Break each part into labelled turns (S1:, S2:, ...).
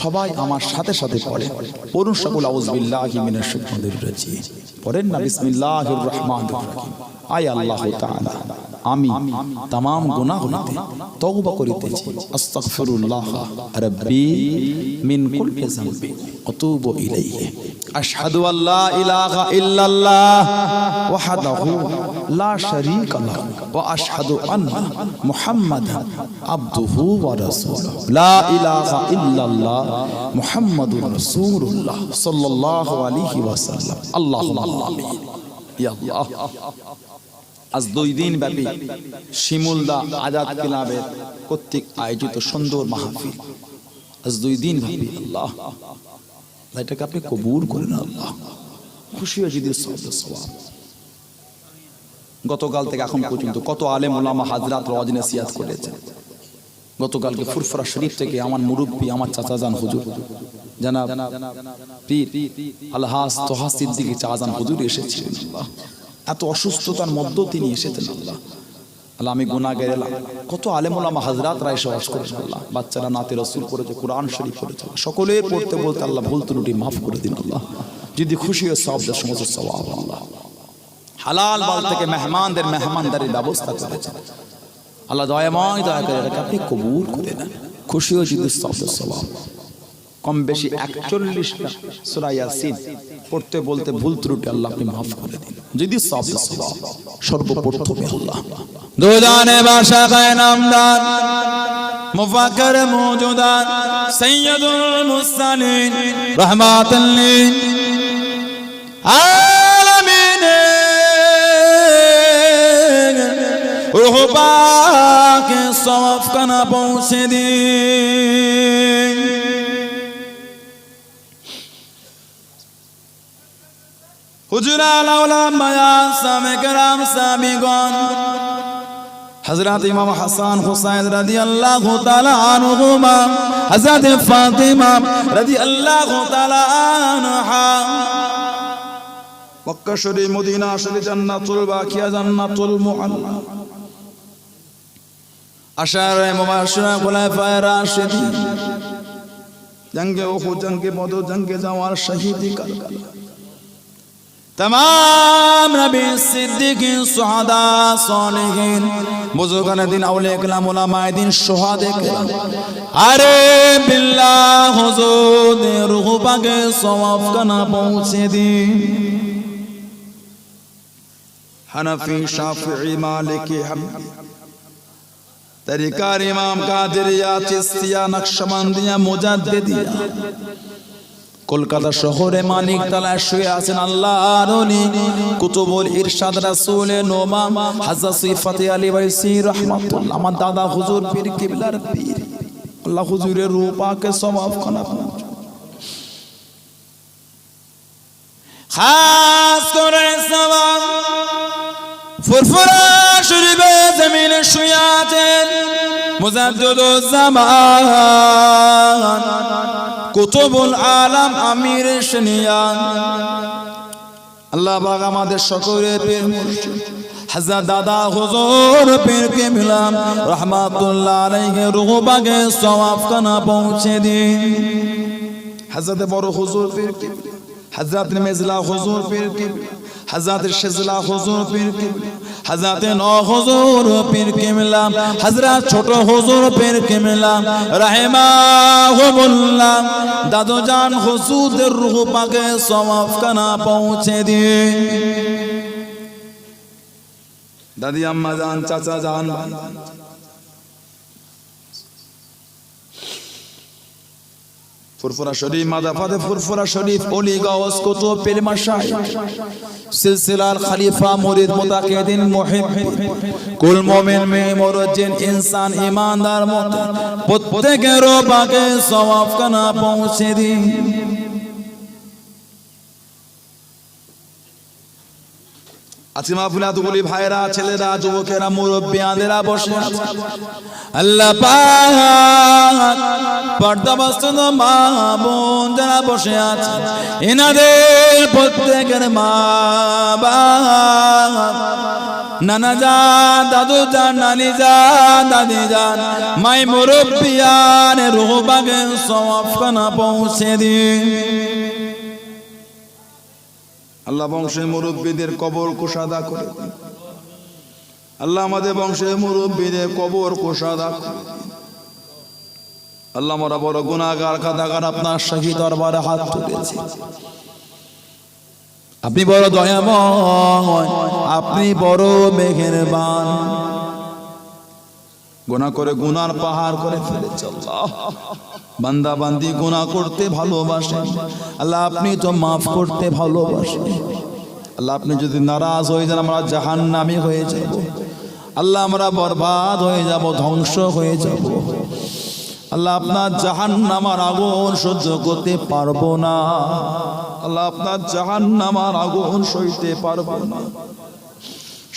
S1: সবাই আমার সাথে সাথে পড়ে। পড়ুন সকল আউযু বিল্লাহি মিনাশ শাইতানির রাজিম। পড়েন না বিসমিল্লাহির রহমানির রহিম। আয় আল্লাহ তাআলা, আমি तमाम গুনাহ হইতে তওবা করিতেছি। আস্তাগফিরুল্লাহ রাব্বি মিন কুল্লি যামবি আতুবু ইলাইহি। আশহাদু আল্লা ইলাহা ইল্লাল্লাহ ওয়াহদাহু লা শারীকা লাহু ওয়া আশহাদু আন্না মুহাম্মাদান আবদুহু ওয়া রাসূলুহু। লা ইলাহা ইল্লাল্লাহ মুহাম্মাদুর রাসূলুল্লাহ সাল্লাল্লাহু আলাইহি ওয়াসাল্লাম। আল্লাহুম্মা আমিন। ইয়া আল্লাহ, আজ 2 দিন ব্যাপী শিমুলদা আজাদ ক্লাবের কর্তৃক আয়োজিত সুন্দর মাহফিল, আজ 2 দিন ব্যাপী। আল্লাহ এটাকে আপনি কবুল করেন। আল্লাহ খুশি হয়ে যদি সওয়াব। গতকাল থেকে এখন পর্যন্ত কত আলেম ওলামা হাজরাত ওয়াজ নসিহত করেছেন। গতকালকে ফুরফুরা শরীফ থেকে আমার মুরব্বী, আমার চাচাজান হুজুর জনাব পীর আলহাজ তোহা সিদ্দিকী চাচাজান হুজুর এসেছিলেন। আল্লাহ এত অসুস্থতার মধ্যেও তিনি এসেছেন। আল্লাহ আল্লাহ আমি গুনাহগার এলাম। কত আলেম ওলামা হাজরাতরা এসে ওয়াজ করেছেন। আল্লাহ বাচ্চারা নাতে রাসূল পড়েছে, কোরআন শরীফ পড়েছে, সকলে পড়তে বলতে আল্লাহ ভুল ত্রুটি মাফ করে দিন। আল্লাহ যদি খুশি হয়ে সওয়াবের সমস্ত সওয়াব আল্লাহ হালাল মাল থেকে মেহমানদের মেহমানদারির ব্যবস্থা করেছেন। আল্লাহ দয়াময় দয়া করে এটাকে আপনি কবুল করে নেন। খুশি হয়ে যদি সওয়াবের সওয়াব। কম বেশি 41টা সূরা ইয়াসিন পড়তে বলতে ভুল ত্রুটি আল্লাহ আপনি মাফ করে দিন। যদি সওয়াবের সওয়াব সর্বপ্রথমে আল্লাহ দুজানে বাশায়ে নামদান মুফাক্কির মওজুদান সাইয়্যিদুল মুরসালিন রাহমাতাল লিল আলামিন रूह पाक सौफ का ना पहुँचे दी। हुजूरा उलमाए सामे कराम साबिगन हजरत इमाम हसन हुसैन रदियल्लाहु ताला अन्हुमा, हजरत फातिमा रदियल्लाहु ताला अन्हा, मक्का शरीफ मदीना शरीफ जन्नतुल बाकिया जन्नतुल मुअल्ला, अशारे मुबाशरा खुलाफाए राशिदीन, जंगे उहुद जंगे बदर जंगे जवार शहीदी करबला, तमाम नबी सिद्दीकीन सुहदा सालिहीन बुजुर्गान दिन औलिया किराम उलमाए दिन शुहादे किराम अरे बिल्लाह हुजूर दे रूह पाके सवाब का ना पहुँचे दी। हनफी शाफिई मालिकी हम्बली तरीका इमाम कादिरिया चिश्तिया नक्शबंदिया मुजद्दिदिया কলকাতা শহরে মানিকতলায় শুয়ে আছেন আল্লাহর ওলি কুতুবুল ইরশাদ রাসূলে নোমান হযরত সিফাতে আলী বাইসি রাহমাতুল্লাহ, আমার দাদা হুজুর পীর কিবলার পীর, আল্লাহ হুজুরের রূহ পাকে সওয়াব খানা পৌঁছে। খাস করে সওয়াব ফুরফুরা শরীফে জমিনে শুয়ে আছেন মুজাদ্দিদুজ জামান কুতুবুল আলম আমির শনিয়ান আল্লাহ পাক আমাদের সকলের পীর মুর্শিদ হযরত দাদা হুজুর পীর কিবলা রাহমাতুল্লাহ আলাইহি রূহ পাকে সওয়াব খানা পৌঁছে দিন। হযরত বড় হুজুর পীর কিবলা, হযরত মিজলা হুজুর পীর কিবলা, हज़रत शिजला हुजूर पीर किबला, हज़रत नौ हुजूर पीर किबला, हज़रत छोटो हुजूर पीर किबला रहमाहुमुल्लाह दादो जान हुजूर रूह पाके सवाब का ना पहुँचे दिए। दादी अम्मा जान चाचा जान फुरफुरा शरीफ मादाफात फुरफुरा शरीफ ओली गाउस कुतुब पीर मशाइख सिलसिला खलीफा मुरीद मुताकिदिन मुहिब्बिन कुल मोमिन में मुरज्जिन इंसान ईमानदार मुत्तकी प्रत्येकेर रूह पाके सवाब का ना पहुँचे दी। আজকে মাহফিলে এতগুলি ভাইরা, ছেলেরা, যুবকেরা, মুরব্বিয়ানেরা বসে আছে। আল্লাহ পাক পর্দাবস্ত মা বোন যারা বসে আছে, এনাদের প্রত্যেকের মা বাপ, নানা যান, দাদু যান, নানি যান, দাদি যান, মাই মুরব্বিয়ান রূহ পাকে সওয়াব খানা পৌঁছে দিন। আল্লাহ বংশের মুরব্বীদের কবর কুশাদা করে দিন। আল্লাহ আমাদের বংশের মুরব্বীদের কবর কুশাদা করে দিন। আল্লাহ আমরা বড় গুনাহগার, খাতাগার, আপনার শাহী দরবারে হাত তুলেছি। আপনি বড় দয়াময়, আপনি বড় মেহেরবান। গুনাহ করে গুনার পাহাড় করে ফেলেছে আল্লাহ। বান্দা বান্দি গুনাহ করতে ভালোবাসেন আল্লাহ, আপনি তো মাফ করতে ভালোবাসেন আল্লাহ। আপনি যদি নারাজ হয়ে যান আমরা জাহান্নামী হয়ে যাব আল্লাহ, আমরা বরবাদ হয়ে যাব, ধ্বংস হয়ে যাব আল্লাহ। আপনার জাহান্নামের আগুন সহ্য করতে পারবো না আল্লাহ, আপনার জাহান্নামের আগুন সইতে পারবো না।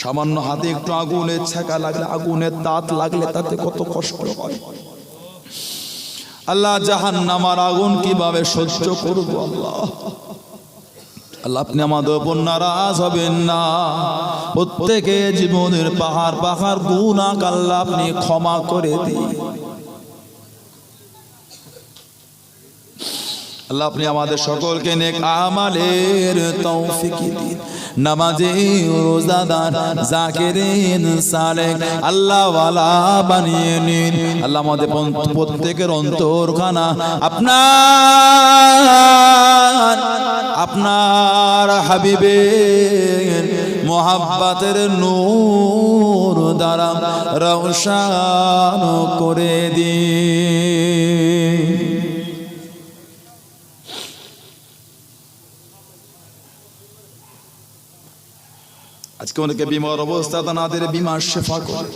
S1: সামান্য হাতে একটু আগুনের ছ্যাঁকা লাগলে, আগুনের তাত লাগলে তাতে কত কষ্ট হয় আল্লাহ। জাহান্নামের আগুন কিভাবে সহ্য করব আল্লাহ? আল্লাহ আপনি আমাদের উপর নারাজ হবেন না। প্রত্যেকে জীবনের পাহাড় পাহাড় গুনাহ আল্লাহ আপনি ক্ষমা করে দিন আল্লাহ। আপনি আমাদের সকলকে নেক আমালের তৌফিক দিন। নামাজি, রোজাদার, জাকিরিন, সালেক আল্লাহ ওয়ালা বানিয়ে নিন আল্লাহ। আমাদের প্রত্যেকের অন্তরখানা আপনার হাবিবের মোহাব্বতের নূর দ্বারা রওশন করে দিন। আজকে অনেকে বিমার অবস্থা, তাদের বিমার শেফা করে,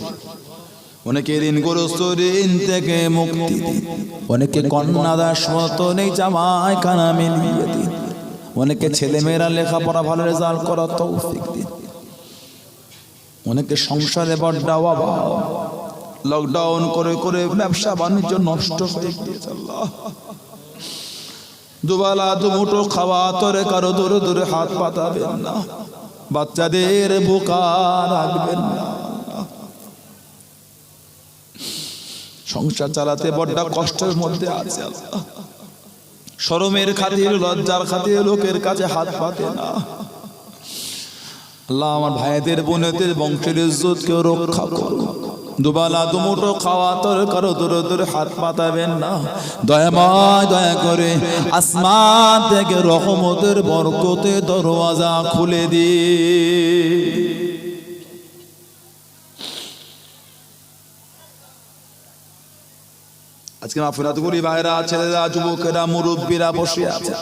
S1: অনেকে ঋণগ্রস্ত, ঋণ থেকে মুক্তি দিন, অনেকে কন্যাদাস মত নেই, জামাই খানা মিলিয়ে দিন, অনেকে ছেলেমেয়েরা লেখাপড়া ভালো রেজাল্ট করার তৌফিক দিন, অনেকে সংসারে বড় অভাব, লকডাউন করে করে ব্যবসা বাণিজ্য নষ্ট হয়ে গিয়েছে আল্লাহ। দুবেলা দুমুঠো খাওয়া তরে কারো দূরে দূরে হাত পাতাবেন না, বাচ্চাদের বোকা রাখবেন না। সংসার চালাতে বড় কষ্টের মধ্যে আছে আল্লাহ। শরমের খাতির, লজ্জার খাতির লোকের কাছে হাত পাতে না আল্লাহ। আমার ভাইদের বোনেদের বংশের ইজ্জতকে রক্ষা করো। দুবেলা দুমুঠো খাওয়া তোর কারো দূরে দূরে হাত পাতাবেন না। দয়াময় দয়া করে আসমান থেকে রহমতের বরকতে দরওয়াজা খুলে দি। আজকে মাফিরাতগুলি ভাইরা, ছেলেরা, যুবকেরা, মুরব্বীরা বসে আছে।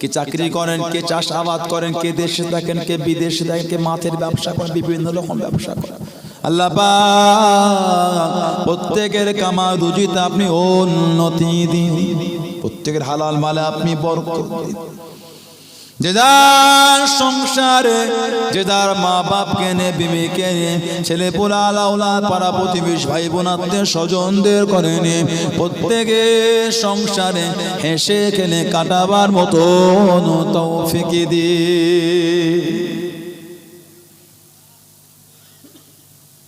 S1: কে চাকরি করেন, কে চাষাবাদ করেন, কে দেশে থাকেন, কে বিদেশে থাকেন, কে মাছের ব্যবসা করেন, বিভিন্ন রকম ব্যবসা করেন আল্লাহ পাক প্রত্যেকের কামা রুজিতে আপনি উন্নতি দিন, প্রত্যেকের হালাল মালে আপনি বরকত দিন। যে যার সংসারে, যে যার মা বাপকে নে, বিবিকে নে, ছেলে পোলা, লাউলা, পাড়া প্রতিবেশী, ভাই বোন, আত্মীয় স্বজনদের করে নে, প্রত্যেকের সংসারে হেসে খেলে কাটাবার মতো তৌফিক দিন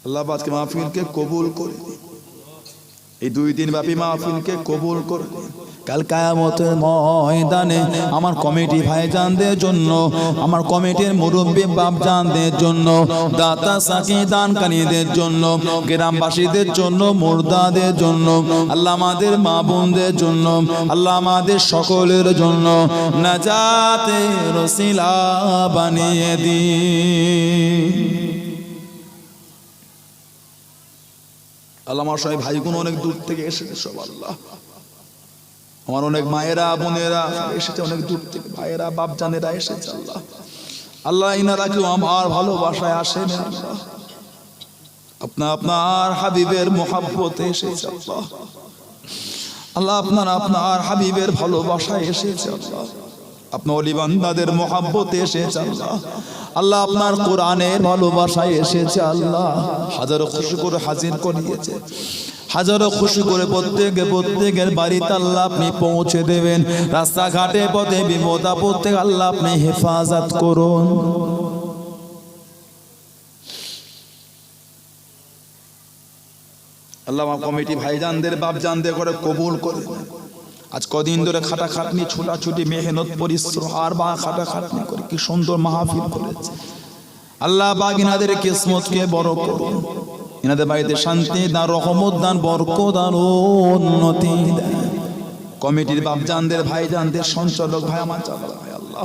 S1: আল্লাহ। আজকে মাহফিলকে কবুল করে দিন, এই 2 দিন ব্যাপী মাহফিলকে কবুল করে দিন। কাল কিয়ামতের ময়দানে আমার কমিটি ভাইজানদের জন্য, আমার কমিটির মুরব্বী বাপজানদের জন্য, দাতা সাকি দানকারীদের জন্য, গ্রামবাসীদের জন্য, মুর্দাদের জন্য, আল্লাহ আমাদের মা বোনদের জন্য, আল্লাহ আমাদের সকলের জন্য নাজাতের ওসিলা বানিয়ে দিন আল্লাহ। আমার সবাই ভাইগুলো অনেক দূর থেকে এসেছে সব আল্লাহ। আমার অনেক মায়েরা বোনেরা এসেছে অনেক দূর থেকে, ভাইয়েরা বাপজানেরা এসেছে আল্লাহ। আল্লাহ ইনারা কেউ আমার ভালোবাসায় আসেন আল্লাহ, আপনার হাবিবের মোহাব্বতে এসেছে আল্লাহ। আল্লাহ আপনার হাবিবের ভালোবাসায় এসেছে আল্লাহ। আপনার ওলি বান্দাদের মহব্বতে এসেছে আল্লাহ। আল্লাহ আপনার কোরআনের ভালোবাসায় এসেছে আল্লাহ। হাজারো খুশি করে হাজির করিয়েছে, হাজারো খুশি করে প্রত্যেকের বাড়িতে আল্লাহ আপনি পৌঁছে দেবেন। রাস্তাঘাটে পথে বিপদ আপদ থেকে আল্লাহ আপনি হেফাজত করুন। আল্লাহ কমিটি ভাইজানদের বাপজানদের করে কবুল করে। আজ কদিন ধরে খাটাখাটনি ছোটাছুটি মেহনত পরিশ্রম আর বা খাটাখাটনি করে কি সুন্দর মাহফিল করেছে। আল্লাহ পাক ইনাদের কিসমতকে বড় করুন, ইনাদের বাড়িতে শান্তি দান, রহমত দান, বরকত দান, উন্নতি দান। কমিটির বাপজানদের ভাইজানদের সঞ্চালক ভাই আমার আল্লাহ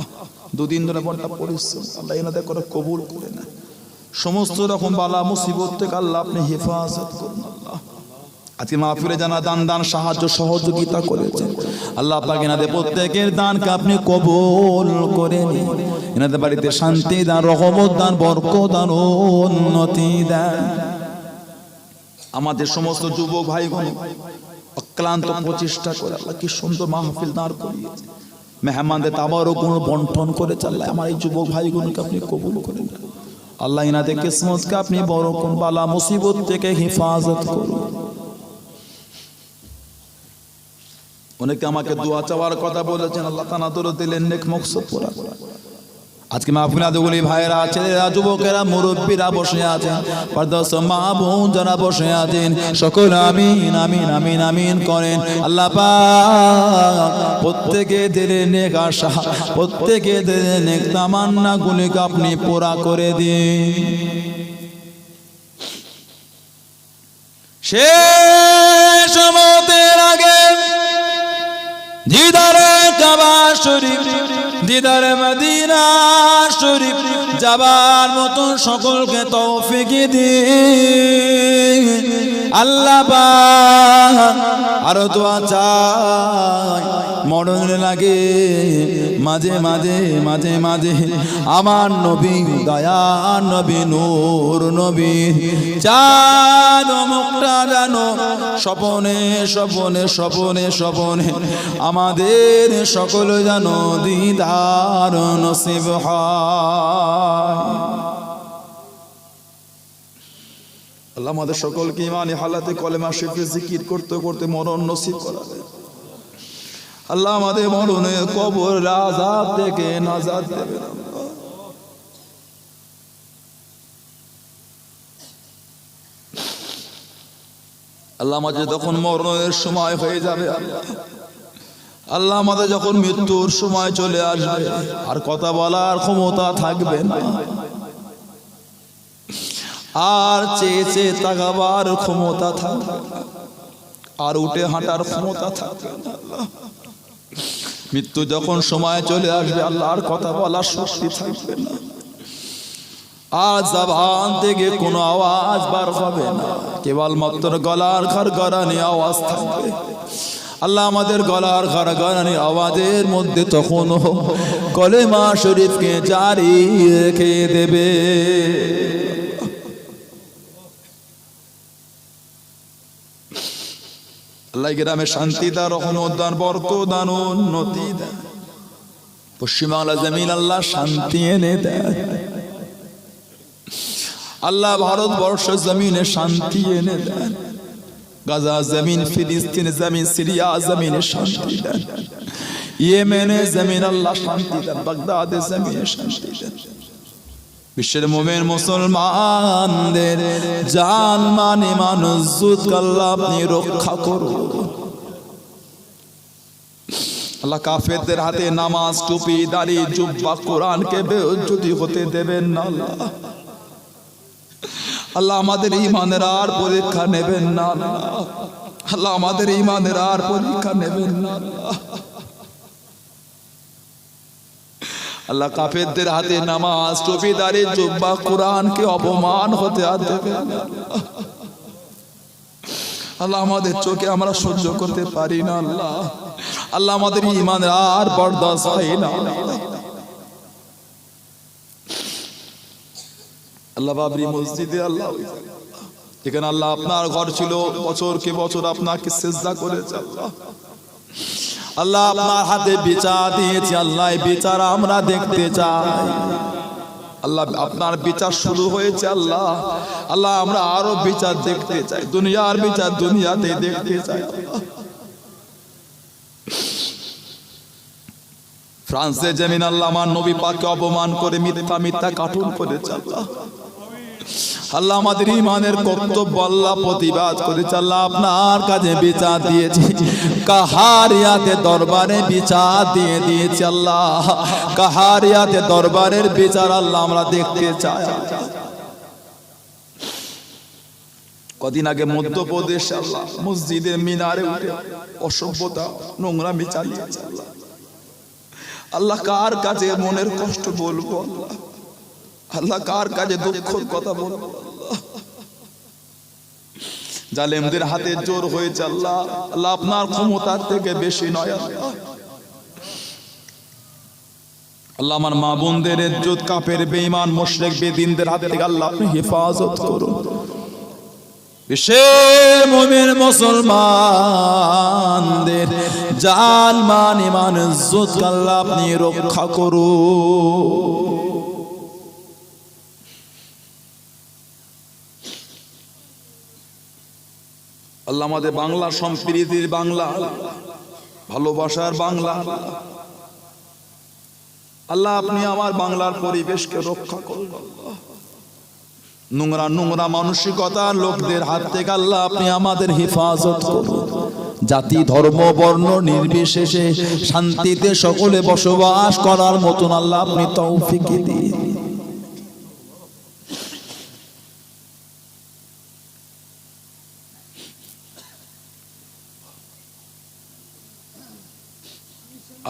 S1: দুদিন ধরে বড় পরিশ্রম, আল্লাহ ইনাদের করে কবুল করে না। সমস্ত রকম বালা মুসিবত থেকে আল্লাহ আপনি হেফাজত করুন আল্লাহ। আজকে মাহফিলে জানা দান সাহায্য সহযোগিতা করেছেন আল্লাহ পাক ইনাদের প্রত্যেকের দানকে আপনি কবুল করে নিন। ইনাদের বাড়িতে শান্তি দান, রহমত দান, বরকত দান, উন্নতি দান। আমাদের সমস্ত যুবক ভাইগণ অক্লান্ত প্রচেষ্টা করে আল্লাহ কি সুন্দর মাহফিল দাঁড় করিয়েছে। মেহমানদের তাবারও কোনো বন্টন করে চাল্লাহ আমার এই যুবক ভাইগণকে আপনি কবুল করে নেন আল্লাহ। ইনাদের কিসমতকে আপনি বড় কোন বালা মুসিবত থেকে হেফাজত করুন। অনেকে আমাকে দোয়া চাওয়ার কথা বলেছেন, আল্লাহ তাআলা দরুদ দিলেন, নেক মকসদ পুরা। আজকে মাহফিলে যুবলী ভাইরা, ছেলেরা, যুবকেরা, মুরব্বীরা বসে আছেন, পর্দাস্থ মা বোন যারা বসে আছেন, সকল আমিন আমিন আমিন আমিন করেন। আল্লাহ পাক প্রত্যেকের নেক আশা, প্রত্যেকের নেক তামান্না গুলিকে আপনি পুরা করে দিন। শেষ মতের আগে দিদারে কাবা শরীফ, দিদারে মদিনা শরীফ যাবার মতো সকলকে তৌফিক দিন আল্লাহ পাক। আরো দোয়া চাই মরণ লাগে মাঝে মাঝে মাঝে মাঝে আমার নবী, দয়ার নবী, নূর নবী চাঁদ মুখটা জানো স্বপনে স্বপনে স্বপনে স্বপনে আমাদের সকল জানো দিদার নসিব হয়। আল্লাহ আমাদের সকলকে ইমানি হালাতে কলেমা শিফে জিকির করতে করতে মরণ নসিব করাবে। আল্লাহ আমাদের মরণের কবর আযাব থেকে নাজাত দেবেন। আল্লাহ আমাদের যখন মরণের সময় হয়ে যাবে, আল্লাহ আমাদের যখন মৃত্যুর সময় চলে আসবে, আর কথা বলার ক্ষমতা থাকবে না, আর চেয়ে চেয়ে তাকাবার ক্ষমতা থাকবে না, আর উঠে হাঁটার ক্ষমতা থাকবে না। আল্লাহ মৃত্যু যখন সময় চলে আসবে, আল্লাহ আর কথা বলার শক্তি থাকবে না, আর জবান থেকে কোনো আওয়াজ বার হবে না, কেবলমাত্র গলার গড়গড়ানি আওয়াজ থাকবে। আল্লাহ আমাদের গলার গড়গড়ানি আওয়াজের মধ্যে তখনও কলেমা শরীফকে জারি রেখে দেবে। আল্লাহ গ্রামে শান্তি দান, রহমত দান, বরকত দান, উন্নতি দান। পশ্চিমবাংলা জমিন আল্লাহ শান্তি এনে দেয়। আল্লাহ ভারতবর্ষ জমিনে শান্তি এনে দেন। গাজা জমিন, ফিলিস্তিন জমিন, সিরিয়া জমিনে শান্তি দেন। ইয়েমেনে জমিন আল্লাহ শান্তি দেন। বাগদাদে জমিনে শান্তি দেন। বিশ্বের মুমিন মুসলমানদের জান মান ঈমান ইজ্জত আল্লাহ আপনি রক্ষা করুন। আল্লাহ কাফেরদের হাতে নামাজ, টুপি, দাড়ি, জুব্বা, কোরআনকে বেইজ্জতি হতে দেবেন না। আল্লাহ আমাদের ঈমানের আর পরীক্ষা নেবেন না। আল্লাহ আমাদের ঈমানের আর পরীক্ষা নেবেন না। আল্লাহ কাফেরদের হাতে নামাজ, টুপি, দাড়ি, জুব্বা, কোরআনকে অপমান হতে আর দেবেন না। আল্লাহ আমাদের চোখে আমরা সহ্য করতে পারি না। আল্লাহ আল্লাহ আমাদের ঈমানের আর বরদাস্ত হয় না। আল্লাহ বাবরি মসজিদে আল্লাহ এখানে আল্লাহ আপনার ঘর ছিল, বছরকে বছর আপনাকে সিজদা করেছে। আল্লাহ আল্লাহ আপনার হাতে বিচার দিয়েছি, আল্লাহ এই বিচার আমরা দেখতে চাই। আল্লাহ আপনার বিচার শুরু হয়েছে আল্লাহ, আল্লাহ আমরা আরো বিচার দেখতে চাই, দুনিয়ার বিচার দুনিয়াতে দেখতে চাই। ফ্রান্সে জমিন আল্লাহ আমার নবী পাককে অপমান করে মিথ্যা কার্টুন করেছে আল্লাহ। আল্লাহ আমাদের ইমানের কর্তব্য আল্লাহ প্রতিবাদ করেছে আল্লাহ, আপনার কাছে বিচার দিয়েছি, কাহারিয়াতে দরবারে বিচার দিয়েছি আল্লাহ, কাহারিয়াতে দরবারের বিচার আল্লাহ আমরা দেখতে চাই। কদিন আগে মধ্যপ্রদেশ আল্লাহ মসজিদের মিনারে উঠে অসভ্যতা নোংরামি চালিয়েছে আল্লাহ। আল্লাহ কার কাছে মনের কষ্ট বলবো আল্লাহ, আল্লাহ কার কাছে দুঃখের কথা বলবো আল্লাহ। জালেমদের হাতে জোর হয়েছে আল্লাহ, আল্লাহ আপনার ক্ষমতার থেকে বেশি নয় আল্লাহ। আল্লাহ আমার মা বোনদের ইজ্জত কাফের বেঈমান মুশরিক বেদিনদের হাত থেকে আল্লাহ আপনি হেফাজত করুন। বিশ্বের মুমিন মুসলমানদের জান মান ঈমান ইজ্জত আল্লাহ আপনি রক্ষা করুন। আল্লাহ আমাদের বাংলা সম্প্রীতির বাংলা, ভালোবাসার বাংলা, আল্লাহ আপনি আমার বাংলার পরিবেশকে রক্ষা করুন। নোংরা মানসিকতার লোকদের হাত থেকে আল্লাহ আপনি আমাদের হেফাজত করুন। জাতি ধর্ম বর্ণ নির্বিশেষে শান্তিতে সকলে বসবাস করার মতন আল্লাহ আপনি তৌফিক দিন।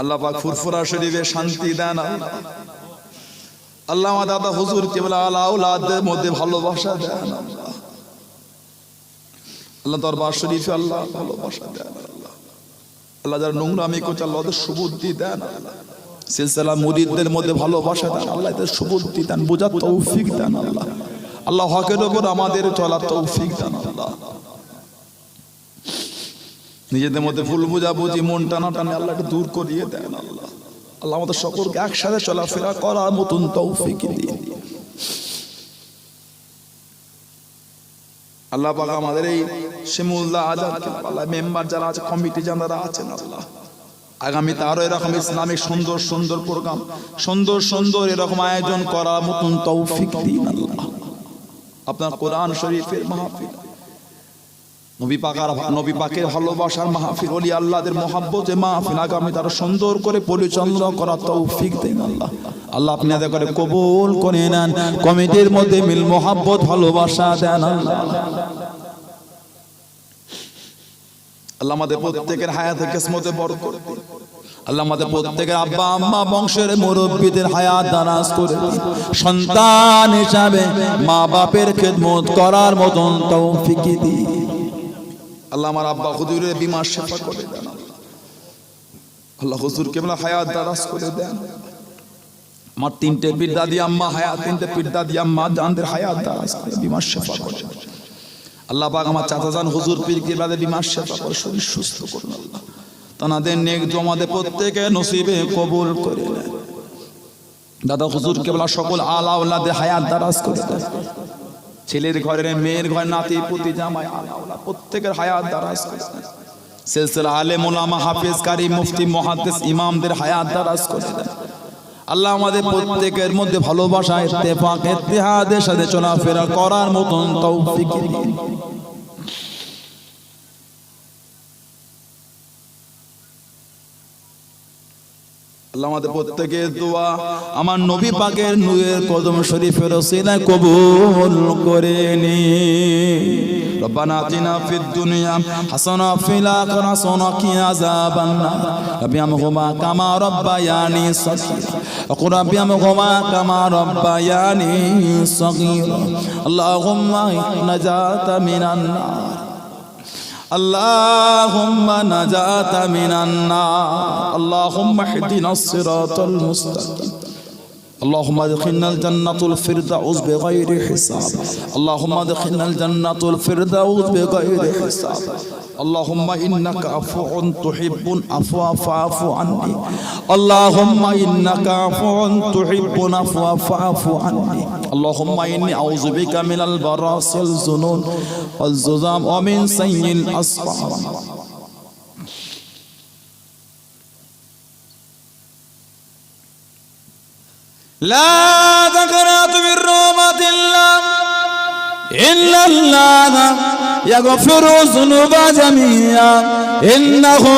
S1: আল্লাহ পাক ফুরফুরা শরীফে শান্তি দেন আল্লাহ। আল্লাহ আমার দাদা হুজুর কেবলা আওলাদের মধ্যে ভালোবাসা দেন আল্লাহ। আল্লাহ দরবার শরীফে আল্লাহ ভালোবাসা দেন আল্লাহ। আল্লাহ যারা নোংরামি করছে আল্লাহ ওদের সুবুদ্ধি দেন আল্লাহ। সিলসিলা মুরিদদের মধ্যে ভালোবাসা দেন আল্লাহ, এদের সুবুদ্ধি দেন, বোঝার তৌফিক দেন আল্লাহ। আল্লাহ হকের উপর আমাদের চলার তৌফিক দেন আল্লাহ। নিজেদের মধ্যে ভুল বুঝাবুঝি মন টানাটানি আল্লাহকে দূর করিয়ে দেন আল্লাহ। আল্লাহ আমাদের সকলকে একসাথে চলাফেরা করার মতন তৌফিক দিন আল্লাহ পাক। আমাদের এই শিমুল্লাহ আজাদ আল্লাহ মেম্বার যারা আছে, কমিটি যারা আছেন আল্লাহ, আগামীতে আরো এরকম ইসলামিক সুন্দর সুন্দর প্রোগ্রাম, সুন্দর সুন্দর এরকম আয়োজন করার মতন তৌফিক দিন আল্লাহ। আপনার কোরআন শরীফের মাহফিল, নবী পাকের ভালোবাসার মাহফিল, ওলি আল্লাহদের মহব্বতের মাহফিল আগামী তারা সুন্দর করে পরিচালনা করার তৌফিক দেন আল্লাহ। আল্লাহ আপনি আদা করে কবুল করে নেন, কমিটির মধ্যে মিল মহব্বত ভালোবাসা দেন আল্লাহ। আল্লাহ আমাদের প্রত্যেকের হায়াতে কিসমতে বরকত দিন আল্লাহ। আমাদের প্রত্যেকের আব্বা আম্মা বংশের মুরব্বীদের হায়াত দারাজ করে দিন, সন্তান হিসাবে মা বাপের খেদমত করার মতন তৌফিক দিন আল্লাহ। আমার আব্বা হুজুরের বিমার শেফা করে দেন আল্লাহ। আল্লাহ হুজুরকে বলা হায়াত দারাজ করে দেন। আমার তিনটে পিরদাদি আম্মা হায়াত, তিনটে পিরদাদি আম্মা জানদের হায়াত দারাজ করে বিমার শেফা করে আল্লাহ পাক। আমার চাচা জান হুজুর পীর কেবলাতে বিমার শেফা করে শরীর সুস্থ করুন আল্লাহ। তাদের নেক জমাদের প্রত্যেকে নসিবে কবুল করে নেন। দাদা হুজুর কেবলা সকল আলা আওলাদের হায়াত দারাজ করে দেন। ছেলের ঘরের, মেয়ের ঘরে, নাতি পুতি জামাই আলা প্রত্যেকের হায়াত দারাজ করে দেন। সিলসিলা আলেম উলামা হাফেজ কারি মুফতি মুহাদ্দিস ইমামদের হায়াত দারাজ করে দেন আল্লাহ। আমাদের প্রত্যেকের মধ্যে ভালোবাসা ইত্তেফাক ইত্তেহাদের সাথে চলাফেরা করার মতন তৌফিক দিন। আল্লাহ আমাদের প্রত্যেকের দোয়া আমার নবী পাকের নূরের কদম শরীফের ওসিলায় কবুল করে নিন। রব্বানা আতিনা ফিদ দুনিয়া হাসানা ফিল আখিরাতি হাসানা ওয়া কিনা আযাবান নার। রাব্বিরহামহুমা কামা রাব্বায়ানি সগীরা ওয়া রাব্বিরহামহুমা কামা রাব্বায়ানি সগীরা। আল্লাহুম্মা নাজাতা মিনান নার, اللهم نجاة من النار، اللهم اهدنا الصراط المستقيم، اللهم ادخلنا الجنة الفردوس بغير حساب، اللهم ادخلنا الجنة الفردوس بغير حساب. اللهم إنك عفو تحب العفو فاعف عني اللهم إنك عفو تحب العفو فاعف عني اللهم إني أعوذ بك من البراس والزنون والزلام ومن سيء الأسقام لا تقنط من رحمة الله إلا الله يغفر الذنوب جميعا إنه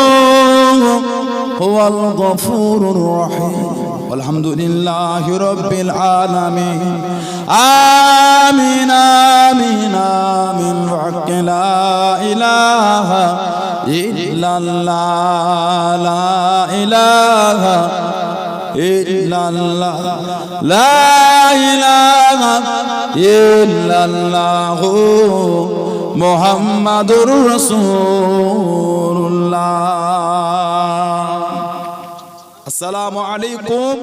S1: هو الغفور الرحيم والحمد لله رب العالمين آمين آمين آمين وحق لا إله إلا الله لا إله إلا الله لا إله إلا الله محمد رسول الله السلام عليكم